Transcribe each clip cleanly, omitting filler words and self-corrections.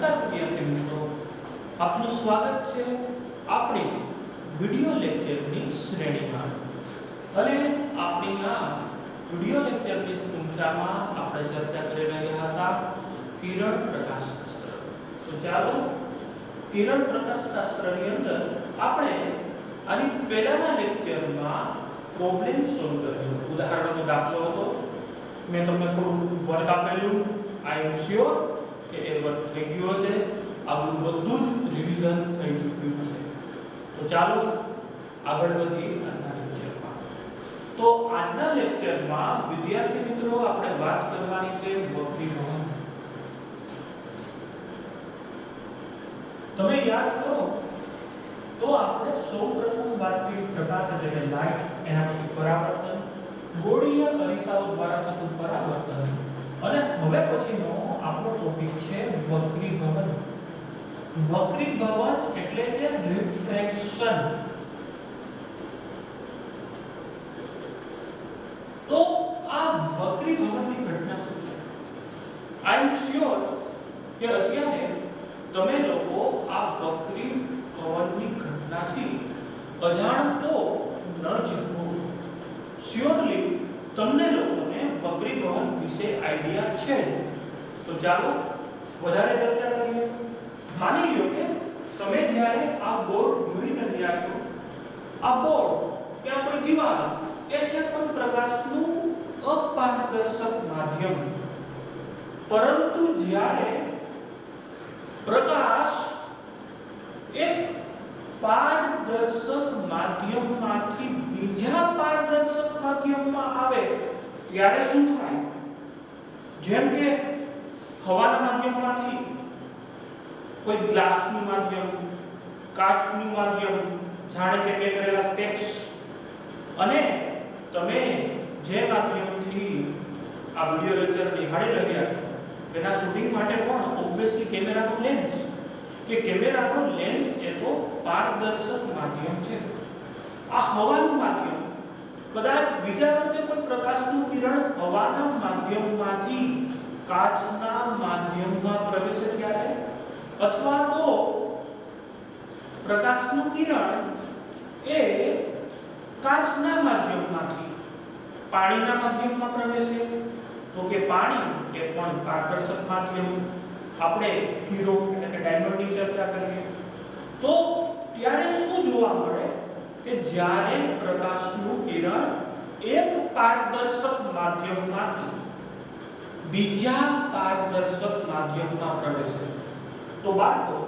નમસ્કાર વિદ્યાર્થી મિત્રો, આપનું સ્વાગત છે આપણી વિડિયો લેક્ચરની શ્રેણીમાં. અને આપણી આ વિડિયો લેક્ચરની શૃંખલામાં આપણે ચર્ચા કરી રહ્યા હતા કિરણ પ્રકાશશાસ્ત્ર. તો ચાલો કિરણ પ્રકાશશાસ્ત્રની અંદર આપણે આની પહેલાના લેક્ચરમાં પ્રોબ્લેમ સોલ્વ કર્યો. ઉદાહરણનો દાખલો હતો. મેં તમને થોડું વર્ક આપેલું. આઈ એમ શ્યોર કે એ વર્ક થઈ ગયો હશે. આપણું બધું જ રિવિઝન થઈ ચૂક્યું હશે. તો ચાલો આગળ વધીએ આજના લેક્ચરમાં. તો આજના લેક્ચરમાં વિદ્યાર્થી મિત્રો આપણે વાત કરવાની છે વક્રીભવન. તમે યાદ કરો તો આપણે સૌપ્રથમ વાત કરી પ્રકાશ એટલે કે લાઇટ, એના પછી પરાવર્તન, ગોળીય અરીસાઓ દ્વારા થતું પરાવર્તન, અને હવે પછીનો આપણો ટોપિક છે વક્રીભવન. વક્રીભવન એટલે કે રિફ્રેક્શન. તો આ વક્રીભવનની ઘટના શું છે? આઈ એમ શ્યોર કે અત્યારે તમે લોકો આ વક્રીભવનની ઘટનાથી અજાણ તો ન જ હો. શ્યોરલી તમને લોકોને વક્રીભવન વિશે આઈડિયા છે. તો ચાલો વધારે ચર્ચા કરીએ. માની લો કે તમે જ્યારે આ બોર્ડ જોઈ રહ્યા છો, આ બોર્ડ ત્યાં કોઈ દીવાલ એ છે પણ પ્રકાશનું અપારદર્શક માધ્યમ. પરંતુ જ્યારે પ્રકાશ એક પારદર્શક માધ્યમમાંથી બીજા પારદર્શક માધ્યમમાં આવે ત્યારે શું થાય? જેમ કે હવાના માધ્યમમાંથી કોઈ ગ્લાસનું માધ્યમ, કાચનું માધ્યમ, જાણે કે મેં કરેલા સ્ટેપ્સ, અને તમે જે માધ્યમથી આ વિડિયો લેક્ચર નિહાળી રહ્યા છો એના શૂટિંગ માટે પણ ઓબ્વિયસલી કેમેરાનો લેન્સ, કે કેમેરાનો લેન્સ એ તો પારદર્શક માધ્યમ છે. આ હવાનું માધ્યમ કદાચ વિચારો કે કોઈ પ્રકાશનું કિરણ હવાના માધ્યમમાંથી કાચના માધ્યમમાં પ્રવેશે ત્યારે, અથવા તો પ્રકાશનું કિરણ એ કાચના માધ્યમમાંથી પાણીના માધ્યમમાં પ્રવેશે, તો કે પાણી એ પણ પારદર્શક માધ્યમ. આપણે હીરો એટલે કે ડાયમંડની ચર્ચા કરીએ તો ત્યારે શું જોવા મળે કે જ્યારે પ્રકાશનું કિરણ એક પારદર્શક માધ્યમમાંથી બીજા પારદર્શક માધ્યમમાં પ્રવેશે, તો બાળકો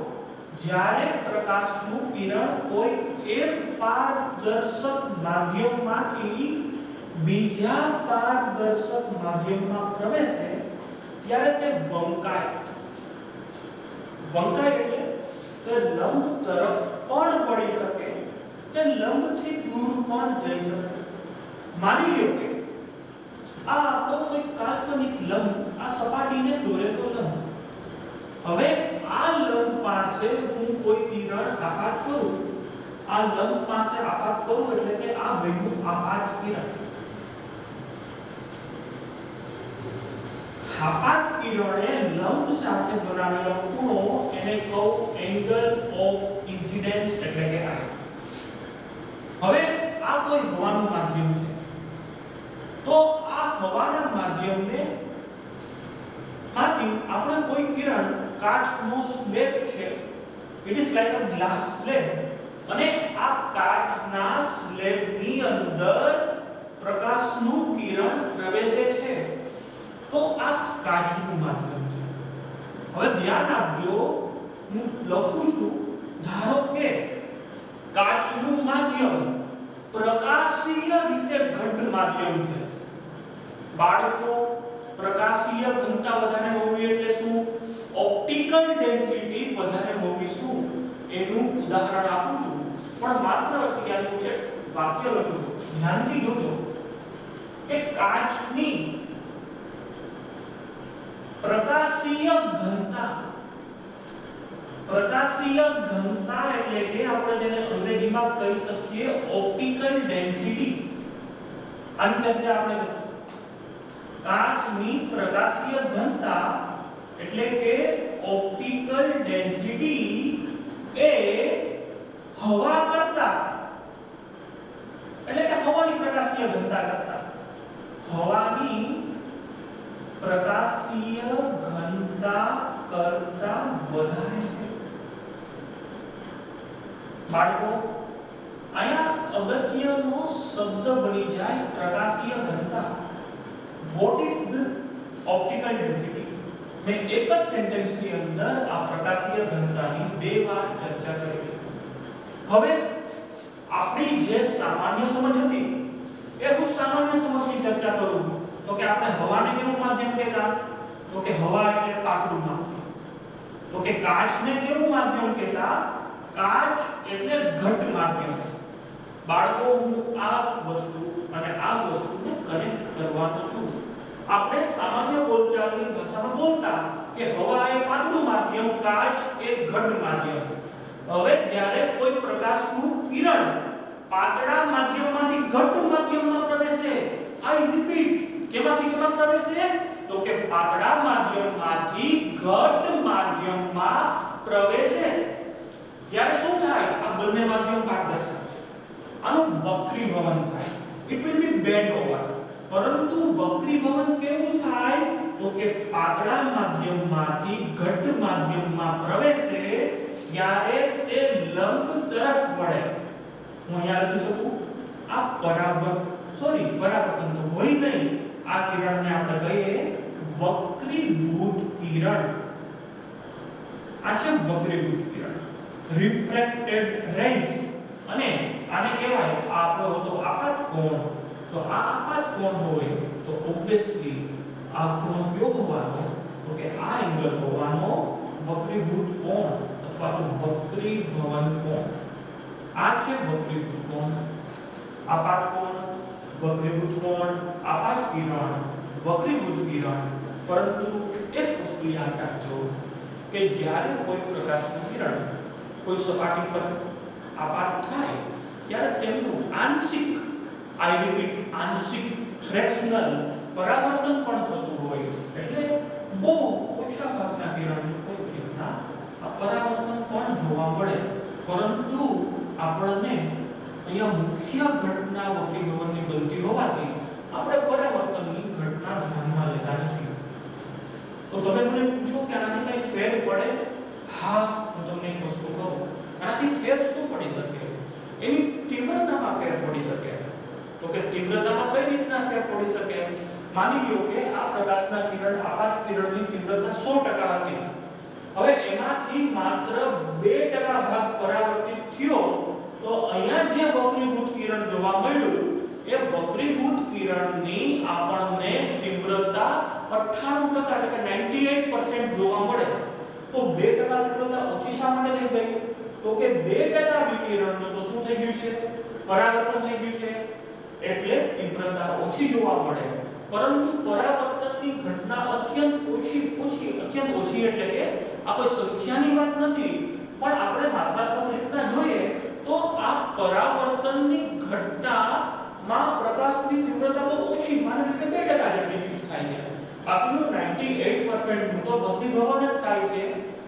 જ્યારે પ્રકાશનું કિરણ કોઈ એક પારદર્શક માધ્યમમાંથી બીજા પારદર્શક માધ્યમમાં પ્રવેશે ત્યારે તે વંકાય. વંકાય એટલે તે લંબ તરફ પણ વળી શકે, તે લંબથી દૂર પણ જઈ શકે. માની લો કે આ આપણો કોઈ કાલ્પનિક લંબ, આ સપાટીને દોરેલો લંબ. હવે આ લંબ પાસે હું કોઈ કિરણ આઘાત કરું, આ લંબ પાસે આઘાત કરું એટલે કે આ બિંદુ આઘાત કિરણ. આઘાત કિરણે લંબ સાથે બનાવેલો ખૂણો એને કહું એંગલ ઓફ ઇન્સિડન્સ એટલે કે આ. હવે આ કોઈ હવાનું માધ્યમ છે, તો આ હવાના માધ્યમને માંથી આપણે કોઈ કિરણ, કાચનો સ્લેબ છે, it is like a glass slab, અને આ કાચના સ્લેબની અંદર પ્રકાશનું કિરણ પ્રવેશે છે, તો આ કાચનું માધ્યમ છે. હવે ધ્યાન આપજો, હું લખું છું, ધારો કે કાચનું માધ્યમ પ્રકાશીય રીતે ઘટ્ટ માધ્યમ છે. બાળકો, પ્રકાશીય ઘનતા વધારે હોવી એટલે શું? ઓપ્ટિકલ ડેન્સિટી વધારે હોવી. શું એનું ઉદાહરણ આપું છું, પણ માત્ર અત્યારે એક વાક્ય લખું છું, ધ્યાનથી જોજો કે કાચની પ્રકાશીય ઘનતા એટલે કે આપણે જેને અંગ્રેજીમાં કહી શકીએ ઓપ્ટિકલ ડેન્સિટી. આની ચર્ચા આપણે કરીશું. કાચની પ્રકાશીય ઘનતા એટલે કે ઓપ્ટિકલ ઓપ્ટિકલ ડેન્સિટી એ હવા કરતા એટલે કે હવાની પ્રકાશીય ઘનતા કરતા હવાની પ્રકાશીય ઘનતા કરતા વધારે છે। બાળકો અહીંયા અગત્યનો શબ્દ બની જાય પ્રકાશીય ઘનતા। What is the optical density? મેં એક જ સેન્ટેન્સ ની અંદર આ પ્રકાશીય ઘનતાની બે વાર ચર્ચા કરી છે। હવે આપણી જે સામાન્ય સમજ હતી એ હું સામાન્ય સમજની ચર્ચા કરું તો કે આપણે હવાને કેવું માધ્યમ કહેતા? તો કે હવા એટલે પાતળું માધ્યમ। તો કે કાચને કેવું માધ્યમ કહેતા? કાચ એટલે ઘટ માધ્યમ। બાળકો હું આ વસ્તુ અને આ વસ્તુને કનેક્ટ કરવાનો છું। આપણે સામાન્ય બોલચાલની ભાષામાં બોલતા કે હવા એ પાતળું માધ્યમ, કાચ એ ઘટ માધ્યમ। હવે જ્યારે કોઈ પ્રકાશનું કિરણ પાતળા માધ્યમમાંથી ઘટ માધ્યમમાં પ્રવેશે, આઈ રિપીટ, કેમાંથી કેમાં પ્રવેશે? તો કે પાતળા માધ્યમમાંથી ઘટ માધ્યમમાં પ્રવેશે ત્યારે શું થાય? આ બંને માધ્યમ પારદર્શક છે, આનું વક્રીભવન થાય, it will be band over. પરંતુ વક્રીભવન કેવું થાય? તો કે પાતળા માધ્યમમાંથી ઘટ માધ્યમમાં પ્રવેશે ત્યારે તે લંબ તરફ વળે। હું અહીંયા લખી શકું આ પરાવર્તન તો હોય નહીં, આ કિરણને આપણે કહીએ વક્રીભૂત કિરણ। આ છે વક્રીભૂત કિરણ, રિફ્રેક્ટેડ રેઝ, અને આને કહેવાય આપણો હતો આપાત કોણ। તો આ આપાત કોણ હોય તો ઓબ્વિયસલી આ ખૂણો કયો હોવાનો? તો કે આ એંગલ હોવાનો વક્રીભૂત કોણ અથવા તો વક્રીભવન કોણ। આ છે વક્રીભૂત કોણ, આપાત કોણ, વક્રીભૂત કોણ, આપાત કિરણ, વક્રીભૂત કિરણ। પરંતુ એક વસ્તુ યાદ રાખજો કે જ્યારે કોઈ પ્રકાશનું કિરણ કોઈ સપાટી પર આપાત થાય ત્યારે તેમનું આંશિક, આઈ રિપીટ, આંશિક ફ્રેક્શનલ પરાવર્તન પણ થતું હોય। એટલે બહુ ઓછા ભાગના કિરણની કોઈ કિરણના આ પરાવર્તન પણ જોવા મળે। પરંતુ આપણને અહીંયા મુખ્ય ઘટના વક્રીભવનની બનતી હોવાથી આપણે પરાવર્તનની ઘટના ધ્યાનમાં લેતા નથી। તો તમે મને પૂછો કે આનાથી કઈ ફેર પડે? હા, હું તમને એક વસ્તુ કહું, આનાથી ફેર શું પડી શકે? એની તીવ્રતામાં ફેર પડી શકે। તો કે તીવ્રતામાં કઈ રીતના ફેર પડી શકે? માની લો કે આ પ્રકાશના કિરણ, આપાત કિરણની તીવ્રતા 100% હતી। હવે એમાંથી માત્ર 2% ભાગ પરાવર્તિત થયો તો અહીંયા જે વક્રીભૂત કિરણ જોવા મળ્યું એ વક્રીભૂત કિરણની આપણને તીવ્રતા 98% એટલે કે 98% જોવા મળે। તો 2% તીવ્રતા ઓછી શા માટે થઈ ગઈ? તો કે 2% વિકિરણનું તો શું થઈ ગયું છે? પરાવર્તન થઈ ગયું છે, એટલે તીવ્રતા ઓછી જોવા મળે। પરંતુ પરાવર્તનની ઘટના અત્યંત ઓછી એટલે કે આ કોઈ સંખ્યાની વાત નથી, પણ આપણે માત્રાત્મક રીતના જોઈએ તો આ પરાવર્તનની ઘટનામાં પ્રકાશની તીવ્રતા બહુ ઓછી, માની કે 2% જેટલી યુઝ થાય છે। બાકીનું 98% નું તો વક્રીભવન જ થાય છે।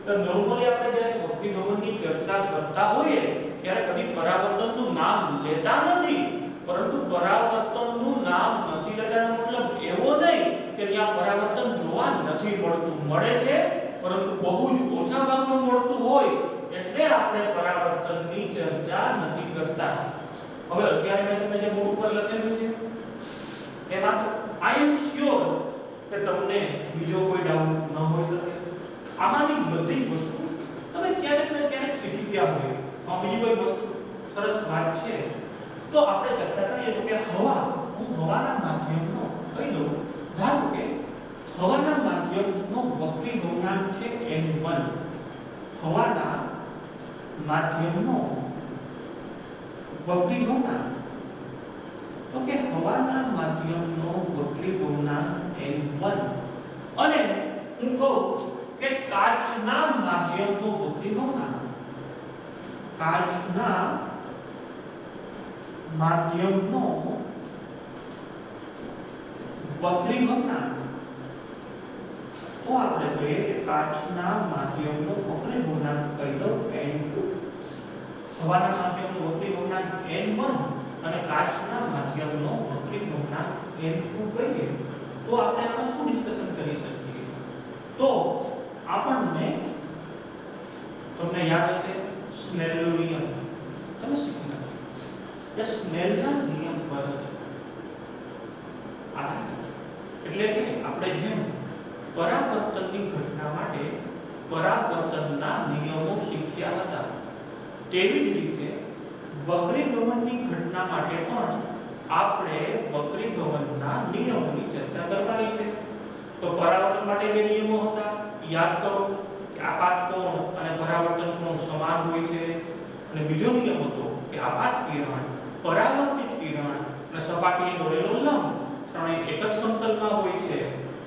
તો નોર્મલી આપણે જ્યારે વક્રીભવનની ચર્ચા કરતા હોઈએ ત્યારે કદી પરાવર્તનનું નામ લેતા નથી। પરંતુ પરાવર્તનનું નામ નથી લેતાનો મતલબ એવો નહીં કે ત્યાં પરાવર્તન જોવા નથી મળતું, મળે છે, પરંતુ બહુ જ ઓછા ભાગનું મળતું હોય એટલે આપણે પરાવર્તનની ચર્ચા નથી કરતા। હવે અત્યારે મેં તમને જે બોર્ડ ઉપર લખેલું છે એમાં આઈ એમ શ્યોર કે તમને બીજો કોઈ ડાઉટ ન હોઈ શકે। આમાંની બધી વસ્તુ તમે ક્યારેક ને ક્યારેક શીખી ગયા હોય। આ બીજી કોઈ વસ્તુ સરસ વાત છે તો આપણે ચર્ચા કરીએ તો કે હવા, હું હવાના માધ્યમનો કહી દઉં, ધારો કે હવાના માધ્યમનો વક્રીભવનાંક છે n1। હવાના માધ્યમનો વક્રીભવનાંક, તો કે હવાના માધ્યમનો વક્રીભવનાંક n1 અને હું કહું કે કાચના માધ્યમનો વક્રીભવનાંક, કાચના માધ્યમનો વક્રીભવનાંક તો આપણે કહીએ કે કાચના માધ્યમનો વક્રી ગુણાંક કહી દો n2, હવાના માધ્યમનો વક્રી ગુણાંક n1 અને કાચના માધ્યમનો વક્રી ગુણાંક n2 કહીએ તો આપણે આમાં શું ડિસ્કશન કરી શકીએ? તો આપણને તમને યાદ હશે સ્નેલનો નિયમ તમે શીખી નાખો. એ સ્નેલના નિયમ પર જ આધારિત, એટલે કે આપણે જેમ પરાવર્તનની ઘટના માટે પરાવર્તનના નિયમો શીખ્યા હતા તેવી જ રીતે વક્રીગમનની ઘટના માટે પણ આપણે વક્રીગમનના નિયમોની ચર્ચા કરવાની છે. તો પરાવર્તન માટે બે નિયમો હતા, યાદ કરો કે આપાત કોણ અને પરાવર્તન કોણ સમાન હોય છે, અને બીજો નિયમ હતો કે આપાત કિરણ, પરાવર્તિત કિરણ અને સપાટીએ દોરેલો લંબ ત્રણેય એક જ સમતલમાં હોય છે.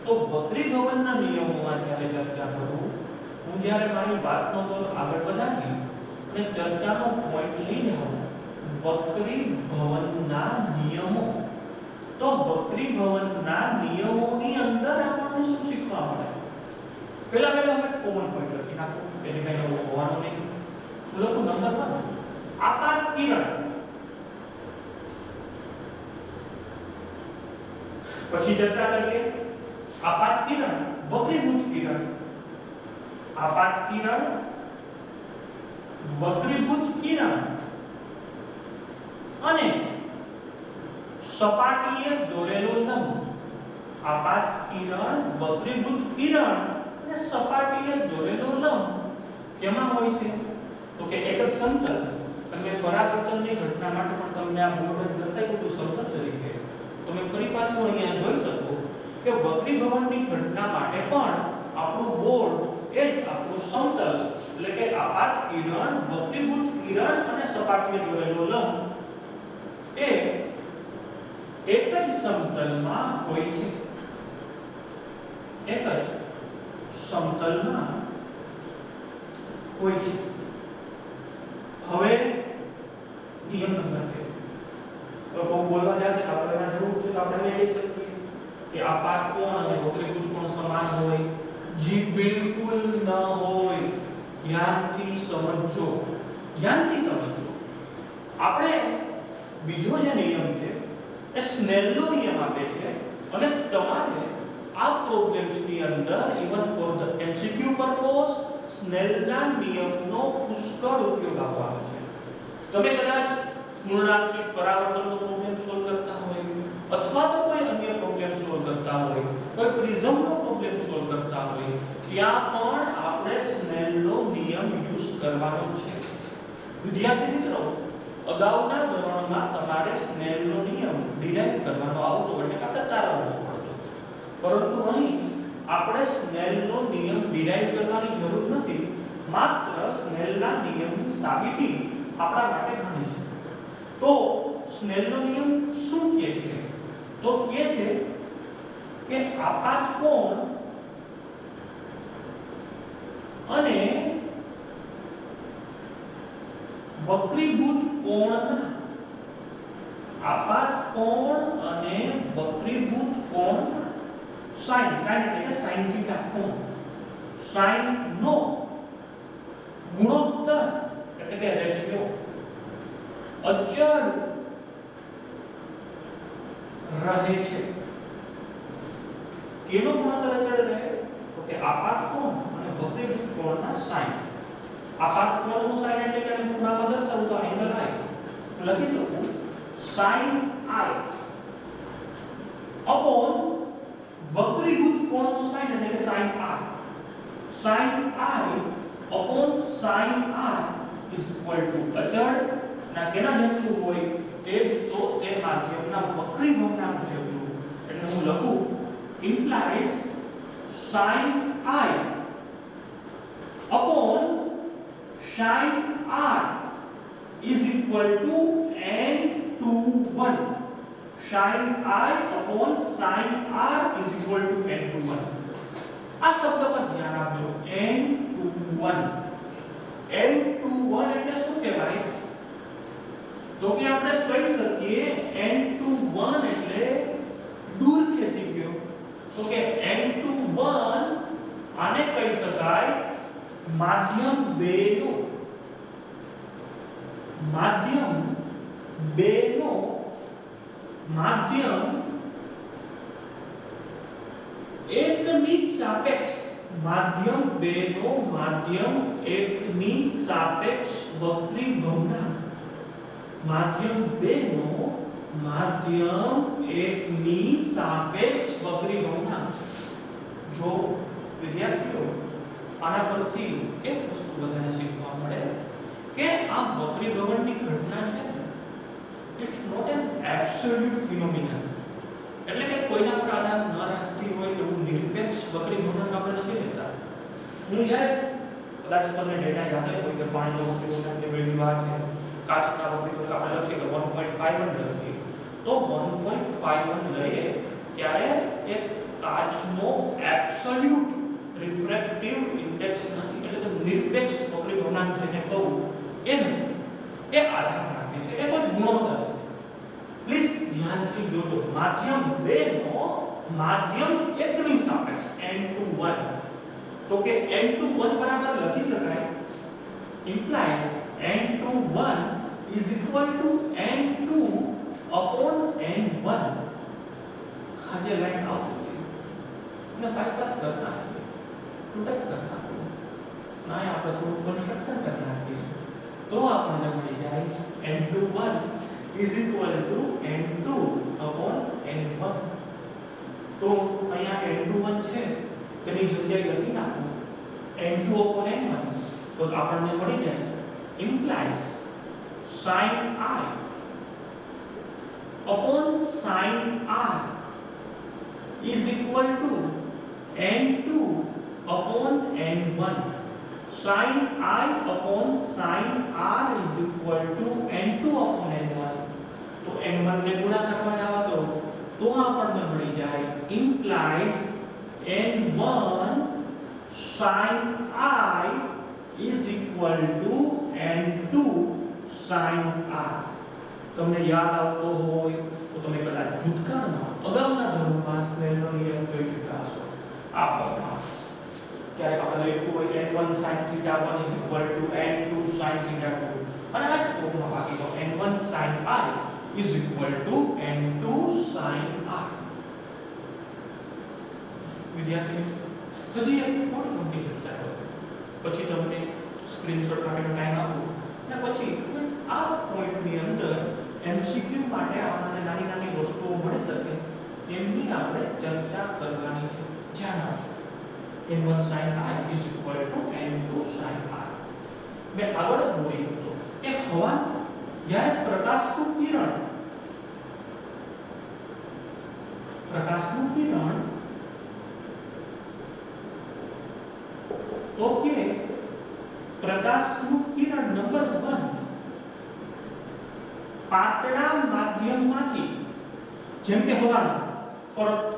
તો વક્રીગમનના નિયમોમાં જ્યારે ચર્ચા કરું, હું જ્યારે મારી વાતનો દોર આગળ વધારી અને ચર્ચાનો પોઈન્ટ લઈ જાઉં વક્રીભવનના નિયમો, તો વક્રીભવનના નિયમોની અંદર આપણને શું શીખવા મળે? પહેલા હવે કોમન પોઈન્ટ લખી નાખો કે જે કંઈ નવું હોવાનું નહીં. હું લખું નંબર 1 આપાત કિરણ, પછી ચર્ચા કરીએ આપાત કિરણ, વક્રીભૂત કિરણ, આપાત કિરણ, વક્રીભૂત કિરણ અને સપાટીએ દોરેલો લંબ. આપાત કિરણ, વક્રીભૂત કિરણ અને સપાટીએ દોરેલો લંબ કેમાં હોય છે? તો કે એક જ સમતલ. અને પરાવર્તનની ઘટના માટે પણ તમને આ બોર્ડ દર્શાવ્યું હતું સમતલ તરીકે. તમે ફરી પાછું અહીંયા જોઈ શકો કે વક્રીભવનની ઘટના માટે પણ આપણું બોર્ડ એ જ આપણું સમતલ, એટલે કે આપાત કિરણ, વક્રીભૂત કિરણ અને સપાટીએ દોરેલો લંબ એ એક જ સમતલમાં હોય છે. એક જ સમતલમાં હોય છે. હવે નિયમ નંબર 2 તો કોઈ બોલવા જશે તો આપણે એના જરૂર છે તો આપણે એ કહી શકીએ કે આપાત કોણ અને વક્રીભૂત કોણ સમાન હોય. જી બિલકુલ ન હોય. ધ્યાનથી સમજો, ધ્યાનથી સમજો. આપણે બીજો જે નિયમ છે એ સ્નેલનો નિયમ આપે છે અને તમારે આ પ્રોબ્લેમ્સની અંદર even for the MCQ purpose સ્નેલના નિયમનો પુષ્કળ ઉપયોગ આવવાનો છે. તમે કદાચ પૂર્ણાંકિત પરાવર્તનનો પ્રોબ્લેમ સોલ્વ કરતા હોય અથવા તો કોઈ અન્ય પ્રોબ્લેમ સોલ્વ કરતા હોય, કોઈ પ્રિઝમનો પ્રોબ્લેમ સોલ્વ કરતા હોય, ત્યાં પણ આપણે સ્નેલનો નિયમ યુઝ કરવાનો છે. વિદ્યાર્થી મિત્રો, અગાઉના ધોરણમાં તમારે સ્નેલનો નિયમ ડિરાઈવ કરવાનો આવતો, એટલે કે આપણે તારવવો પડતો. પરંતુ અહીં આપણે સ્નેલનો નિયમ ડિરાઈવ કરવાની જરૂર નથી. માત્ર સ્નેલના નિયમની સાબિતી આપણા માટે ઘણી છે. તો સ્નેલનો નિયમ શું કહે છે? તો કહે છે કે આપાત કોણ અને વક્રીભૂત કોણના, આપાત કોણ અને વક્રીભૂત કોણના સાઇન, સાઇન એટલે કે સાઇન થીટા કોણ, સાઇન નો ગુણોત્તર એટલે કે રેશિયો અચળ રહે છે. કેનો ગુણોત્તર અચળ રહે? તો કે આપાત કોણ અને વક્રીભૂત કોણના સાઇન. આપાત કોણનું સાઇન એટલે કે હું નામ દર્શાવું તો એંગલ i લખી શકું sin i અપોન વક્રીભૂત કોણનું સાઇન એટલે કે sin r. sin i upon sin r is equal two અચળ ના કેના જેટલું હોય તે જ તો તે માધ્યમના વક્રીભવના જેટલું. એટલે હું લખું implies sin i upon sin r is equal to n/1. sin i upon sin r is equal to n/1. આ શબ્દ પર ધ્યાન આપજો, n/1. n/1 એટલે શું છે ભાઈ? તો કે આપણે કહી શકીએ n/1 એટલે દૂર ખેંચી ગયો. તો કે n/1 માધ્યમ 2 નો માધ્યમ 2 નો માધ્યમ 1 ની સાપેક્ષ માધ્યમ 2 નો માધ્યમ 1 ની સાપેક્ષ વક્રી ભવનાંક માધ્યમ 2 નો માધ્યમ 1 ની સાપેક્ષ વક્રી ભવનાંક। જો વિદ્યાર્થીઓ આના પરથી એક વસ્તુ બધાને શીખવા મળે કે આ વક્રી ભવનની ઘટના છે ને ઇટ્સ નોટ એન એબ્સોલ્યુટ ફિનોમિનન, એટલે કે કોઈના પર આધાર ન રાખતી હોય એવું નિરપેક્ષ વક્રી ભવનાંક આપણે નથી લેતા। હું જ્યારે કદાચ તમને ડેટા યાદ હોય કે પાણીનો વક્રી ભવનાંકની વેલ્યુ આ છે, કાચના વક્રી ભવનાંક આપણે લખીએ કે 1.51 લખીએ તો 1.51 લઈએ ત્યારે એક કાચનો એબ્સોલ્યુટ રિફ્રેક્ટિવ ઇન્ડેક્સ નથી, એટલે કે નિરપેક્ષ વક્રી ભવનાંક જેને કહું એ નથી, એ આધાર રાખે છે, એ કોઈ ગુણોત્તર છે। પ્લીઝ ધ્યાનથી જોજો, માધ્યમ 2 નો માધ્યમ 1 ની સાપેક્ષ n/1 તો કે n/1 બરાબર લખી શકાય implies n/1 is equal to n2 upon n1। આ જે લાઈન આવતી ને બાયપાસ કરી નાખીએ, ટૂટક કરી નાખીએ, ના આપણે થોડું કન્સ્ટ્રક્શન કરી નાખીએ તો આપણને મળી જાય n/1 is equal to n2 upon n1। તો અહીંયા n/1 છે તેની જગ્યાએ લખી નાખો n2 upon n1 તો આપણને મળી જાય implies sin I upon sin R is equal to n2 upon n1। sin I upon sin R is equal to n2 upon n1 તો n1 ને ગુણાકારમાં જવા દો તો આપણને મળી જાય implies n1 sin I is equal to n2 sin R। તમને યાદ આવતો હોય તો તમે કદાચ ભૂતકાળમાં અગાઉના ધોરણમાં સ્નેલનો નિયમ જોઈ ચૂક્યા હશો। આ ફોર્મમાં ક્યારેક આપણે લખ્યું હોય n1 sin θ1 is equal to n2 sin θ2 અને આ જ ફોર્મમાં બાકી તો n1 sin I is equal to n2 sin R। વિદ્યાર્થી હજી એક થોડી મોટી ચર્ચા કરો પછી તમને સ્ક્રીનશોટ માટેનો ટાઈમ આપું અને પછી આ પોઈન્ટની અંદર એમસીક્યુ માટે આપણને નાની નાની વસ્તુઓ મળી શકે એમની આપણે ચર્ચા કરવાની છે। ધ્યાન આપજો n1 sin I is equal to n2 sin R। મેં આગળ જ બોલી હતો કે હવા જ્યારે પ્રકાશનું કિરણ ઓકે પ્રકાશનું કિરણ નંબર 1 પાતળા માધ્યમમાંથી જેમ કે હવાનું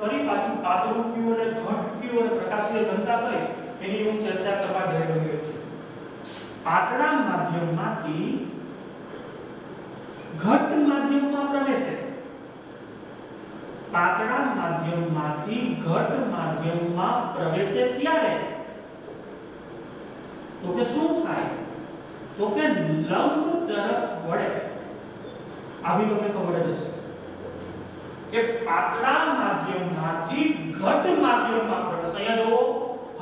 ફરી પાછું પાતળું કયું અને ઘટ કયું અને પ્રકાશીય ઘનતા કઈ એની હું ચર્ચા કરવા જઈ રહ્યો છું। પાતળા માધ્યમમાંથી ઘટ માધ્યમમાં પ્રવેશે, પાતળા માધ્યમમાંથી ઘટ માધ્યમમાં પ્રવેશે ત્યારે તો કે શું થાય તો કે લંબ તરફ વળે। આવી તમને ખબર જ હશે કે પાતળા માધ્યમમાંથી ઘટ માધ્યમમાં પ્રવેશ। અહીંયા જો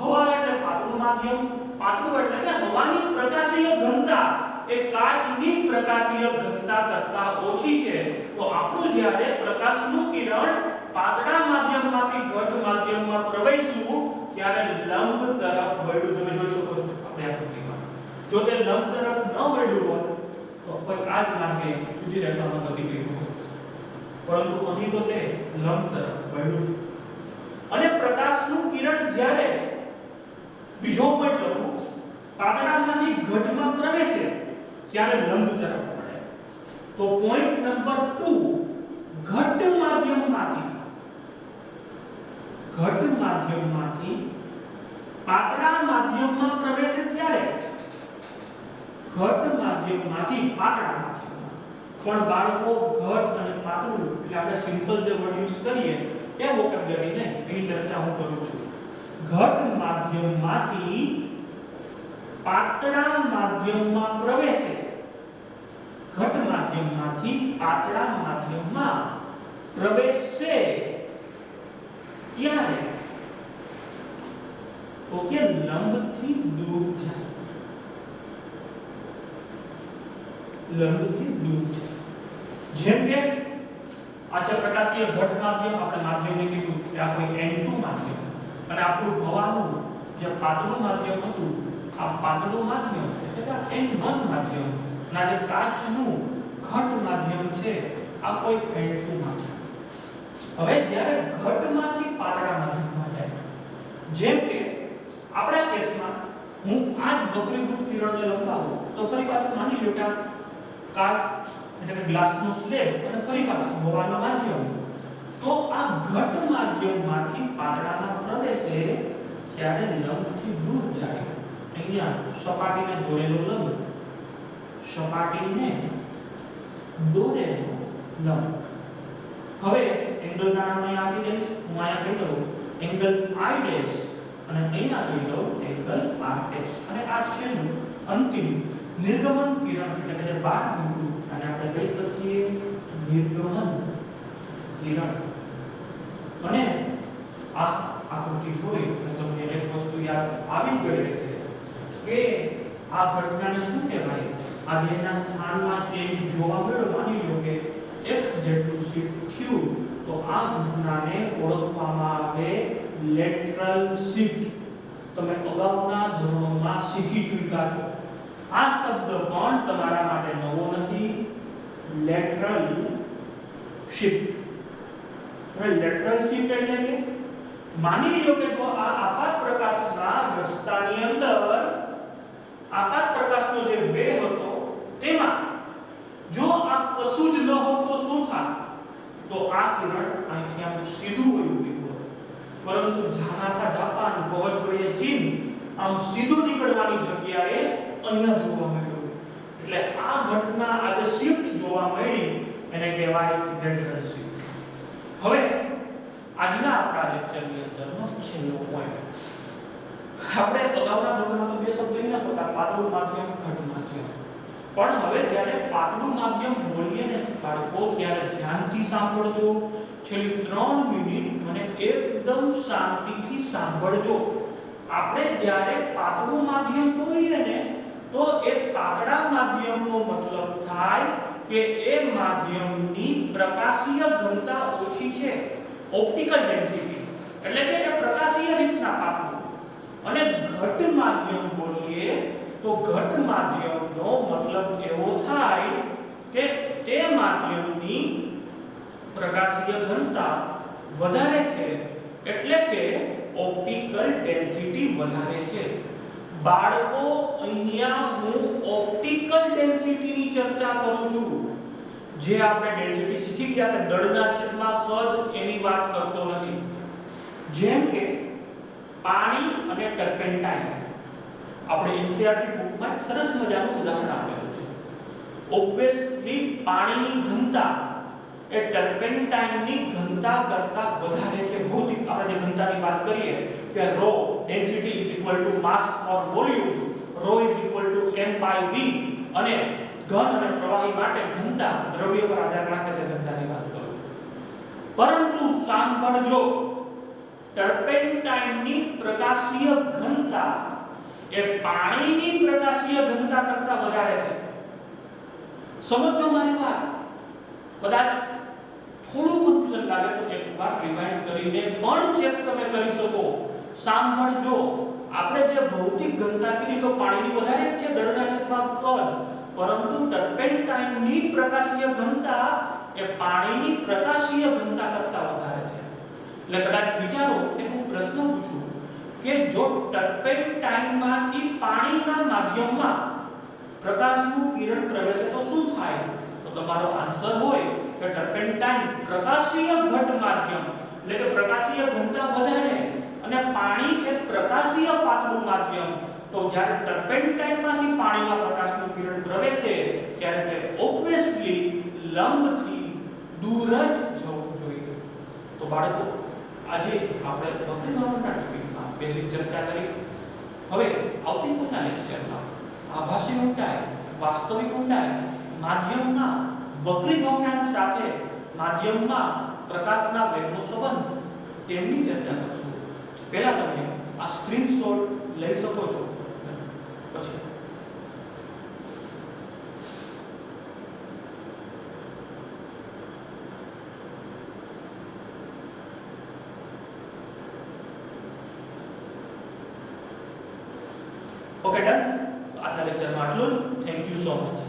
હવા એટલે પાતળું માધ્યમ, પાતળું એટલે કે હવાની પ્રકાશીય ઘનતા એ કાચની પ્રકાશીય ઘનતા કરતા ઓછી છે તો આપણું જ્યારે પ્રકાશનું કિરણ પાતળા માધ્યમમાંથી ઘટ માધ્યમમાં પ્રવેશવું ત્યારે લંબ તરફ વળ્યું। તમે જોઈ શકો છો આપણે આકૃતિમાં જો તે લંબ તરફ ન વળ્યું હોત તો કોઈ આ જ માર્ગે સીધી રેખામાં ગતિ કરી હોત, પરંતુ અહીં તો તે લંબ તરફ વળ્યું અને પ્રકાશનું કિરણ જ્યારે બીજો પોઈન્ટ લખું પાતળામાંથી ઘટમાં પ્રવેશે ત્યારે લંબ તરફ વળે। તો પોઈન્ટ નંબર 2 ઘટ માધ્યમમાંથી પાતળા માધ્યમમાં પ્રવેશે ત્યારે ઘટ માધ્યમમાંથી પાતળા માધ્યમમાં પણ બાળકો ઘટ અને પાતળું એટલે આપણે સિમ્પલ જે વર્ડ યુઝ કરીએ એ વોકેબ્યુલરી નહીં, એની ચર્ચા હું કરું છું। ઘટ માધ્યમમાંથી પાતળા માધ્યમમાં પ્રવેશે, ઘટ માધ્યમમાંથી પાતળા માધ્યમમાં પ્રવેશે ત્યારે તો કે લંબથી દૂર જાય, લંબથી દૂર જાય. જેમ કે આ છે પ્રકાશીય ઘટ માધ્યમ. આપણે માધ્યમને કીધું કે આ કોઈ N2 માધ્યમ અને આપણું હવાનું જે પાતળું માધ્યમ હતું, આ પાતળું માધ્યમ એટલે કે N1 માધ્યમ અને આ જે કાચનું ઘટ માધ્યમ છે આ કોઈ N2 માધ્યમ. હવે જ્યારે ઘટમાંથી પાતળા માધ્યમમાં જાય, જેમ કે આપણા કેસમાં હું આ જ વક્રીભૂત કિરણને લંબાવું તો ફરી પાછું માની લો કે આ કાચ એટલે કે ગ્લાસનો સ્લેબ અને ફરી પાછું હવાનું માધ્યમ, તો આ ઘટ માધ્યમમાંથી પાતળામાં પ્રવેશે ત્યારે લંબથી દૂર જાય. અહીંયા સપાટીને દોરેલો લંબ, સપાટીને દોરેલો લંબ. હવે એંગલના નામ અહીં આપી દઈશ. હું અહીંયા કહી દઉં એંગલ I ડેશ અને અહીંયા કહી દઉં એંગલ R ડેશ. અને આ છેલ્લું અંતિમ નિર્ગમન કિરણ એટલે કે જે બહાર નીકળ્યું અને આપણે કહી શકીએ નિર્ગમન કિરણ. અને આ આકૃતિ જોઈ અને તમને એક વસ્તુ યાદ આવી ગઈ હશે કે આ ઘટનાને શું કહેવાય? આ બેના સ્થાનમાં ચેન્જ જોવા મળ્યો. માની લો કે x જેટલું શિફ્ટ થયું તો આ ઘટનાને ઓળખવામાં આવે લેટરલ શિફ્ટ. તમે અગાઉના ધોરણોમાં શીખી ચૂક્યા છો. આ શબ્દ પણ તમારા માટે નવો નથી. Lateral shift. હવે લેટરલ શિફ્ટ એટલે કે માની લો કે જો આ આપાત પ્રકાશના રસ્તાની અંદર આપાત પ્રકાશનો જે વેગ હતો તેમાં જો આ કશું જ ન હોત તો શું થાય? તો આ કિરણ અહીંથી આમ સીધું વળ્યું ગયું, પરંતુ જાનાથા જાપાન પહોંચ ગયે ચીન આમ સીધું નીકળવાની જગ્યાએ અહીંયા જોવા મળ્યું. એટલે આ ઘટના આ જે શિફ્ટ જોવા મળી એને કહેવાય લેટરલ શિફ્ટ. હવે આજના આપણા લેક્ચરની અંદરનો છેલ્લો પોઈન્ટ, આપણે અગાઉના ધોરણમાં તો બે શબ્દ અહીંયા હતા, પાતળું માધ્યમ, ઘટ માધ્યમ. પણ હવે જ્યારે પાતળું માધ્યમ બોલીએ ને બાળકો ત્યારે ધ્યાનથી સાંભળજો. છેલ્લી 3 મિનિટ મને એકદમ શાંતિથી સાંભળજો. આપણે જ્યારે પાતળું માધ્યમ બોલીએ ને તો એ પાતળા માધ્યમનો મતલબ થાય કે એ માધ્યમની પ્રકાશીય ઘનતા ઓછી છે, ઓપ્ટિકલ ડેન્સિટી, એટલે કે એ પ્રકાશીય રીતના પાતળું. અને ઘટ માધ્યમ બોલીએ તો ઘટ માધ્યમનો મતલબ એવો થાય કે તે માધ્યમની પ્રકાશીય ઘનતા વધારે છે, એટલે કે ઓપ્ટિકલ ડેન્સિટી વધારે છે. બાળકો અહીંયા હું ઓપ્ટિકલ ડેન્સિટીની ચર્ચા કરું છું. જે આપણે ડેન્સિટી શીખી ગયા કે દળના છેદમાં કદ એની વાત કરતો નથી. જેમ કે પાણી અને ટર્પેન્ટાઇન આપણે એનસીઈઆરટી બુકમાં સરસ મજાનું ઉદાહરણ આપેલું છે. ઓબ્વિયસલી પાણીની ઘનતા એ ટર્પેન્ટાઇનની ઘનતા કરતાં વધારે છે. ભૌતિક આપણે જે ઘનતાની વાત કરીએ કે ρ density is equal to mass or volume, ρ is equal to m/v, અને ઘન અને પ્રવાહી માટે ઘનતા દ્રવ્ય પર આધાર રાખે તે ઘનતાની વાત કરું. પરંતુ સાંભળજો, ટર્પેન્ટાઇનની પ્રકાશીય ઘનતા એ પાણીની પ્રકાશીય ઘનતા કરતાં વધારે છે. સમજો મારી વાત. કદાચ થોડું કન્ફ્યુઝન લાગે તો એકવાર રિવાઇન્ડ કરીને પણ ચેક તમે કરી શકો. સાંભળજો, આપણે જે ભૌતિક ઘનતા કીધી તો પાણીની વધારે જ છે, દળના છેદમાં કદ, પરંતુ ટર્પેન્ટાઇનની પ્રકાશીય ઘનતા એ પાણીની પ્રકાશીય ઘનતા કરતાં વધારે છે. એટલે કદાચ વિચારો કે હું પ્રશ્ન પૂછું કે જો ટર્પેન્ટાઇનમાંથી પાણીના માધ્યમમાં પ્રકાશનું કિરણ પ્રવેશે તો શું થાય? તો તમારો આન્સર હોય કે ટર્પેન્ટાઇન પ્રકાશીય ઘટ માધ્યમ, એટલે કે પ્રકાશીય ઘનતા વધારે, અને પાણી એ પ્રકાશીય પાતળું માધ્યમ. તો જ્યારે ટર્પેન્ટાઇનમાંથી પાણીમાં પ્રકાશનું કિરણ પ્રવેશે ત્યારે તે ઓબ્વિયસલી લંબથી દૂર જ જવું જોઈએ. તો બાળકો, આજે આપણે વક્રીભાવના ટોપિકમાં બેસિક ચર્ચા કરી. હવે આવતીકાલના લેક્ચરમાં ઊંડાઈ, વાસ્તવિક ઊંડાઈ, માધ્યમના વક્રી ગૌણાંક સાથે માધ્યમમાં પ્રકાશના વેગનો સંબંધ, તેમની ચર્ચા કરશું. પહેલા તમે આ સ્ક્રીનશોટ લઈ શકો છો. પછી ઓકે, ડન. આજના લેક્ચરમાં આટલું જ. Thank you so much.